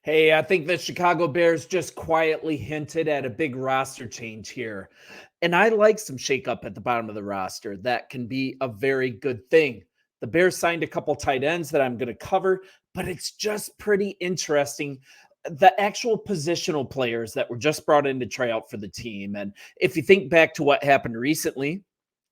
Hey, I think the Chicago Bears just quietly hinted at a big roster change here. And I like some shakeup at the bottom of the roster. That can be a very good thing. The Bears signed a couple tight ends that I'm going to cover, but it's just pretty interesting. The actual positional players that were just brought in to try out for the team. And if you think back to what happened recently,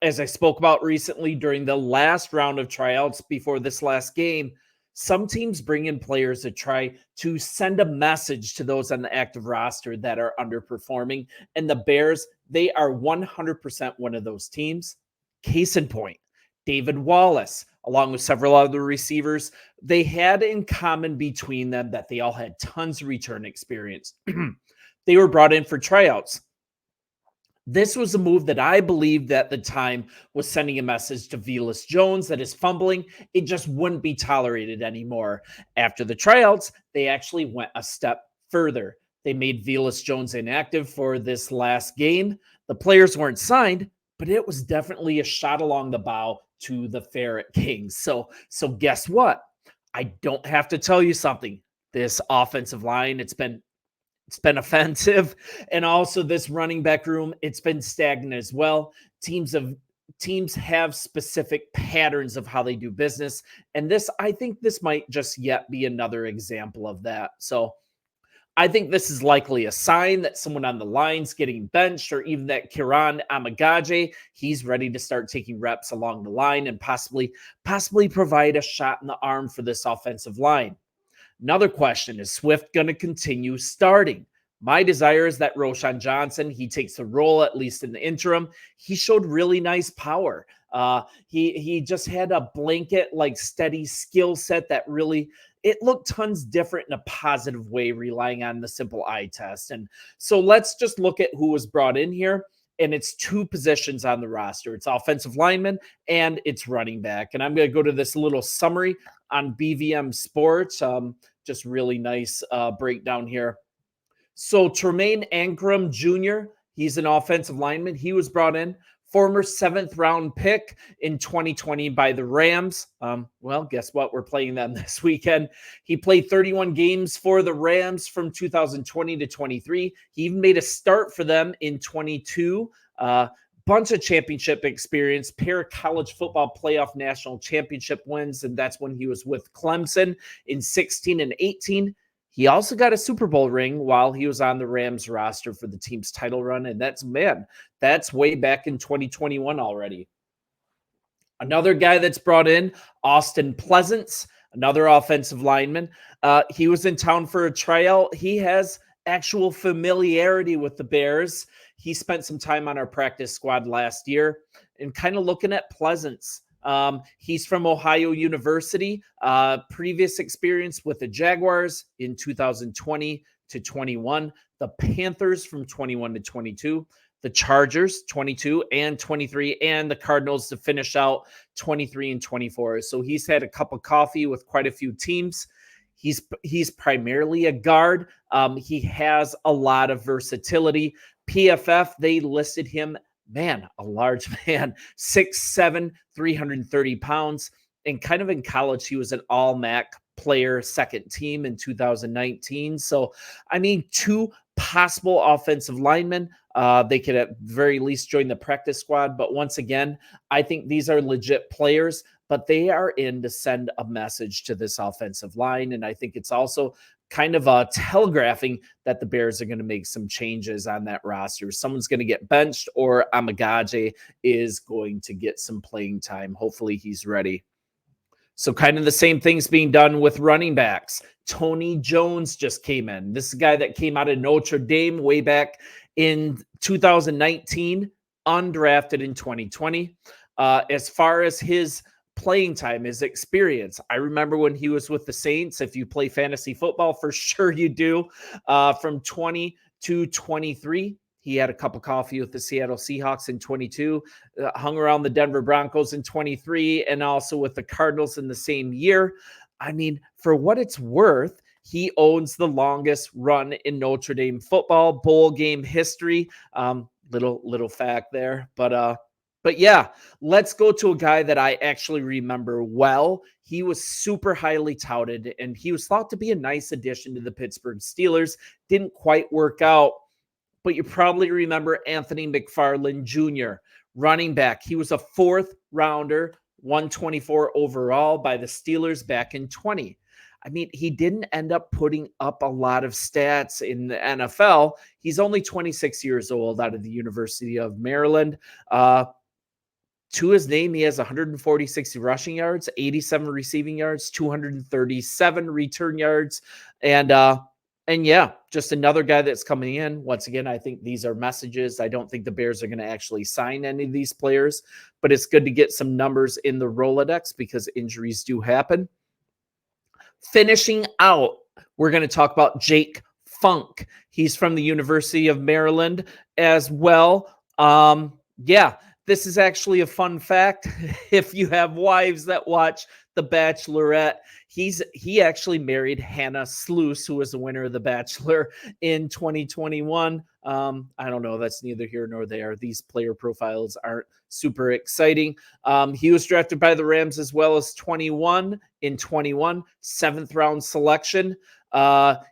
as I spoke about recently during the last round of tryouts before this last game, some teams bring in players to try to send a message to those on the active roster that are underperforming. And the Bears, they are 100% one of those teams. Case in point, David Wallace, along with several other receivers, they had in common between them that they all had tons of return experience. They were brought in for tryouts. This was a move that I believed at the time was sending a message to Velus Jones that his fumbling, it just wouldn't be tolerated anymore. After the tryouts, they actually went a step further. They made Velus Jones inactive for this last game. The players weren't signed, but it was definitely a shot along the bow to the Ferret Kings. So guess what? I don't have to tell you something. This offensive line, it's been offensive, and also this running back room, it's been stagnant as well. Teams have specific patterns of how they do business, and I think this might just yet be another example of that. So I think this is likely a sign that someone on the line's getting benched, or even that Kiran Amagaje, he's ready to start taking reps along the line and possibly provide a shot in the arm for this offensive line. Another question, is Swift going to continue starting? My desire is that Roshan Johnson, he takes the role, at least in the interim. He showed really nice power. He just had a blanket, like steady skill set that really, it looked tons different in a positive way, relying on the simple eye test. And so let's just look at who was brought in here. And it's two positions on the roster. It's offensive lineman and it's running back. And I'm going to go to this little summary on BVM Sports. Just really nice breakdown here. So Tremaine Ankrum Jr., he's an offensive lineman. He was brought in, former 7th round pick in 2020 by the Rams. Well, guess what? We're playing them this weekend. He played 31 games for the Rams from 2020 to 23. He even made a start for them in 22. Bunch of championship experience, pair of college football playoff national championship wins, and that's when he was with Clemson in 16 and 18. He also got a Super Bowl ring while he was on the Rams roster for the team's title run, and that's way back in 2021 already. Another guy that's brought in, Austin Pleasance, another offensive lineman. He was in town for a tryout. He has actual familiarity with the Bears. He spent some time on our practice squad last year. And kind of looking at Pleasance, he's from Ohio University, previous experience with the Jaguars in 2020 to 21, the Panthers from 21 to 22, the Chargers 22 and 23, and the Cardinals to finish out 23 and 24. So he's had a cup of coffee with quite a few teams. He's primarily a guard. He has a lot of versatility. PFF, they listed him, man, a large man, 6'7", 330 pounds. And kind of in college, he was an all-MAC player, second team in 2019. So, I mean, two possible offensive linemen. They could at very least join the practice squad. But once again, I think these are legit players, but they are in to send a message to this offensive line. And I think it's also kind of telegraphing that the Bears are going to make some changes on that roster. Someone's going to get benched, or Amagaje is going to get some playing time. Hopefully he's ready. So kind of the same things being done with running backs. Tony Jones just came in. This is a guy that came out of Notre Dame way back in 2019, undrafted in 2020. As far as his playing time, his experience, I remember when he was with the Saints. If you play fantasy football, for sure you do. From 20 to 23, he had a cup of coffee with the Seattle Seahawks in 22, hung around the Denver Broncos in 23, and also with the Cardinals in the same year. I mean, for what it's worth, he owns the longest run in Notre Dame football bowl game history. Little fact there, but But yeah, let's go to a guy that I actually remember well. He was super highly touted and he was thought to be a nice addition to the Pittsburgh Steelers. Didn't quite work out, but you probably remember Anthony McFarland Jr., running back. He was a fourth rounder, 124 overall by the Steelers back in 20. I mean, he didn't end up putting up a lot of stats in the NFL. He's only 26 years old, out of the University of Maryland. To his name, he has 146 rushing yards, 87 receiving yards, 237 return yards, and yeah, just another guy that's coming in. Once again, I think these are messages. I don't think the Bears are going to actually sign any of these players, but it's good to get some numbers in the Rolodex because injuries do happen. Finishing out, we're going to talk about Jake Funk. He's from the University of Maryland as well. Yeah, this is actually a fun fact. If you have wives that watch The Bachelorette, he actually married Hannah Sluice, who was the winner of The Bachelor in 2021. I don't know. That's neither here nor there. These player profiles aren't super exciting. He was drafted by the Rams as well as 21, 7th round selection.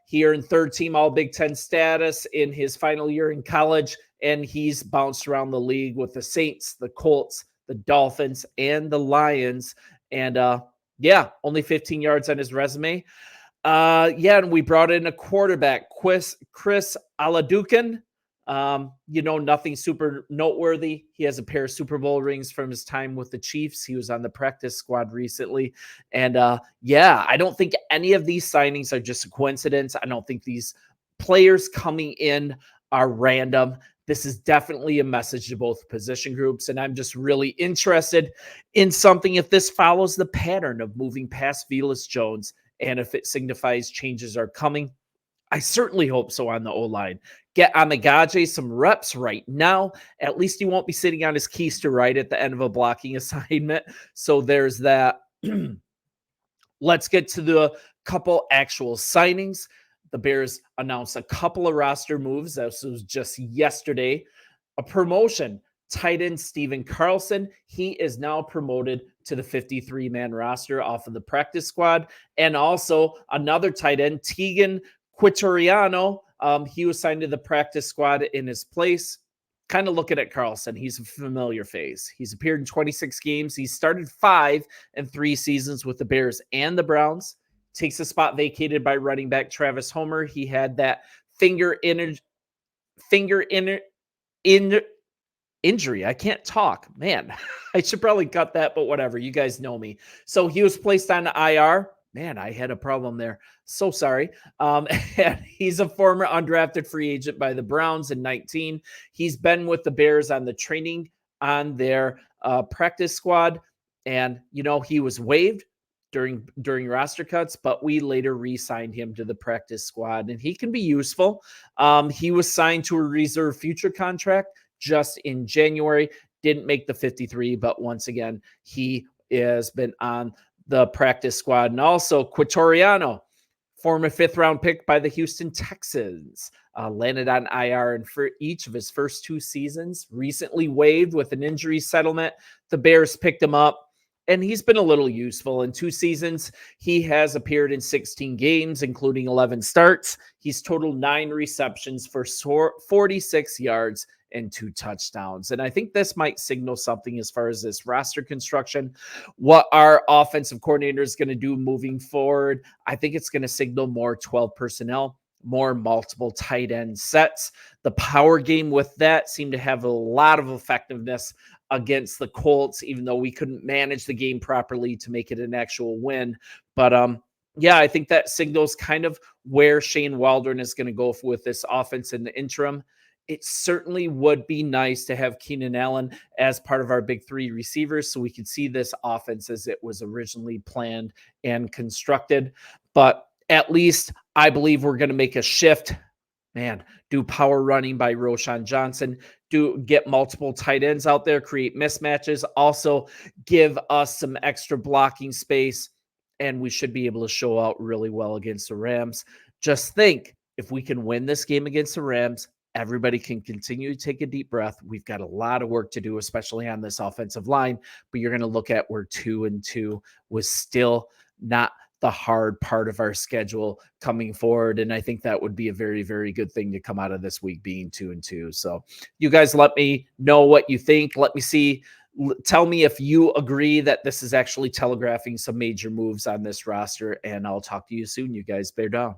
He earned third team All Big Ten status in his final year in college, and he's bounced around the league with the Saints, the Colts, the Dolphins, and the Lions. And yeah, only 15 yards on his resume. Yeah, and we brought in a quarterback, Chris Aladukin. Nothing super noteworthy. He has a pair of Super Bowl rings from his time with the Chiefs. He was on the practice squad recently. And yeah, I don't think any of these signings are just a coincidence. I don't think these players coming in are random. This is definitely a message to both position groups, and I'm just really interested in something if this follows the pattern of moving past Velus Jones and if it signifies changes are coming. I certainly hope so on the O-line. Get Amagaje some reps right now. At least he won't be sitting on his keister right at the end of a blocking assignment. So there's that. Let's get to the couple actual signings. The Bears announced a couple of roster moves. This was just yesterday. A promotion, tight end Steven Carlson. He is now promoted to the 53-man roster off of the practice squad. And also another tight end, Tegan Quitoriano. He was signed to the practice squad in his place. Kind of looking at Carlson, he's a familiar face. He's appeared in 26 games. He started 5 and 3 seasons with the Bears and the Browns. Takes a spot vacated by running back Travis Homer. He had that finger injury. I can't talk, man. I should probably cut that, but whatever. You guys know me. So he was placed on IR. Man, I had a problem there. So sorry. And he's a former undrafted free agent by the Browns in 19. He's been with the Bears on the training on their practice squad. And, he was waived during roster cuts, but we later re-signed him to the practice squad, and he can be useful. He was signed to a reserve future contract just in January, didn't make the 53, but once again, he has been on the practice squad. And also Quitoriano, former 5th round pick by the Houston Texans, landed on IR and for each of his first 2 seasons, recently waived with an injury settlement. The Bears picked him up, and he's been a little useful. In 2 seasons, he has appeared in 16 games, including 11 starts. He's totaled 9 receptions for 46 yards and 2 touchdowns. And I think this might signal something as far as this roster construction, what our offensive coordinator is going to do moving forward. I think it's going to signal more 12 personnel, more multiple tight end sets. The power game with that seemed to have a lot of effectiveness against the Colts, even though we couldn't manage the game properly to make it an actual win. But yeah, I think that signals kind of where Shane Waldron is going to go with this offense in the interim. It certainly would be nice to have Keenan Allen as part of our big 3 receivers so we could see this offense as it was originally planned and constructed. But at least I believe we're going to make a shift. Man, do power running by Roschon Johnson, do get multiple tight ends out there, create mismatches, also give us some extra blocking space, and we should be able to show out really well against the Rams. Just think, if we can win this game against the Rams, everybody can continue to take a deep breath. We've got a lot of work to do, especially on this offensive line, but you're going to look at where 2-2 was still not the hard part of our schedule coming forward. And I think that would be a very, very good thing to come out of this week being 2-2. So you guys let me know what you think. Let me see. Tell me if you agree that this is actually telegraphing some major moves on this roster, and I'll talk to you soon. You guys bear down.